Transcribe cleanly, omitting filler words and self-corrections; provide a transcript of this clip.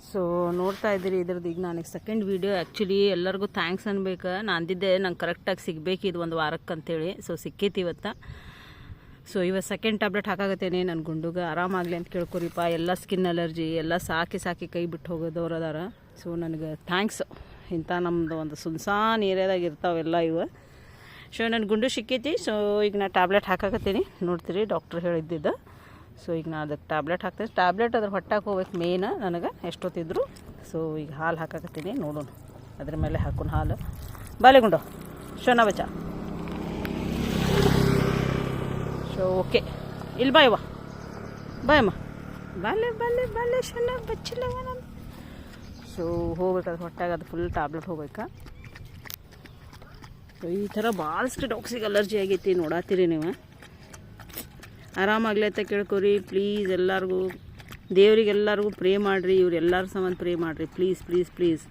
So ನೋಡ್ತಾ ಇದ್ದೀರಿ ಇದ್ರದ್ದು ಈಗ ನನಗೆ ಸೆಕೆಂಡ್ ವೀಡಿಯೋ. ಆ್ಯಕ್ಚುಲಿ ಎಲ್ಲರಿಗೂ ಥ್ಯಾಂಕ್ಸ್ ಅನ್ಬೇಕು. ನಾನು ಅಂದಿದ್ದೆ ನಂಗೆ ಕರೆಕ್ಟಾಗಿ ಸಿಗಬೇಕು ಇದು ಒಂದು ವಾರಕ್ಕೆ ಅಂತೇಳಿ. ಸೊ ಸಿಕ್ಕೈತಿ ಇವತ್ತು. ಸೊ ಇವತ್ತು ಸೆಕೆಂಡ್ ಟ್ಯಾಬ್ಲೆಟ್ ಹಾಕಾಗತ್ತೇನೆ ನನ್ನ ಗುಂಡುಗೆ ಆರಾಮಾಗಲಿ ಅಂತ ಕೇಳ್ಕೊರಿಪ್ಪ. ಎಲ್ಲ ಸ್ಕಿನ್ ಅಲರ್ಜಿ ಎಲ್ಲ ಸಾಕಿ ಕೈ ಬಿಟ್ಟು ಹೋಗೋದವ್ರು ಅದಾರ. ಸೊ ನನಗೆ ಥ್ಯಾಂಕ್ಸ್. ಇಂಥ ನಮ್ಮದು ಒಂದು ಸುನ್ಸಾನ್ ಏರಿಯಾದಾಗ ಇರ್ತಾವೆಲ್ಲ ಇವು. ಸೊ ನನ್ನ ಗುಂಡು ಸಿಕ್ಕೈತಿ. ಸೊ ಈಗ ನಾನು ಟ್ಯಾಬ್ಲೆಟ್ ಹಾಕಾಕತ್ತೀನಿ. ನೋಡ್ತೀರಿ ಡಾಕ್ಟ್ರ್ ಹೇಳಿದ್ದಿದ್ದು. ಸೊ ಈಗ ನಾನು ಅದಕ್ಕೆ ಟ್ಯಾಬ್ಲೆಟ್ ಹಾಕ್ತೀನಿ. ಟ್ಯಾಬ್ಲೆಟ್ ಅದ್ರ ಹೊಟ್ಟೆಗೆ ಹೋಗ್ಬೇಕು ಮೇನ್ ನನಗೆ ಎಷ್ಟೊತ್ತಿದ್ರು. ಸೊ ಈಗ ಹಾಲು ಹಾಕಾಕತ್ತೀನಿ. ನೋಡೋಣ ಅದ್ರ ಮೇಲೆ ಹಾಕೋಣ ಹಾಲು. ಬಾಲೆ ಗುಂಡು ಶೋನಾ ಬಚ್ಚ. ಸೊ ಓಕೆ ಇಲ್ಲಿ ಬಾಯವ್ವ ಬಾಯಮ್ಮ ಬಾಲೆ ಶೋನಾ ಬಚ್ಚಿಲ್ಲವ ನಾನು. ಸೊ ಹೋಗ್ಬೇಕಾದ್ರೆ ಹೊಟ್ಟೆಗೆ ಅದು ಫುಲ್ ಟ್ಯಾಬ್ಲೆಟ್ ಹೋಗ್ಬೇಕಾ. ಸೊ ಈ ಥರ ಭಾಳಷ್ಟು ಡಾಕ್ಸಿಗೆ ಅಲರ್ಜಿ ಆಗೈತಿ. ನೋಡತ್ತೀರಿ ನೀವು. ಆರಾಮಾಗಲಿ ಅಂತ ಕೇಳ್ಕೊರಿ ಪ್ಲೀಸ್. ಎಲ್ಲರಿಗೂ ದೇವ್ರಿಗೆಲ್ಲರಿಗೂ ಪ್ರೇ ಮಾಡಿರಿ. ಇವ್ರು ಎಲ್ಲರ ಸಂಬಂಧ ಪ್ರೇ ಮಾಡಿರಿ ಪ್ಲೀಸ್.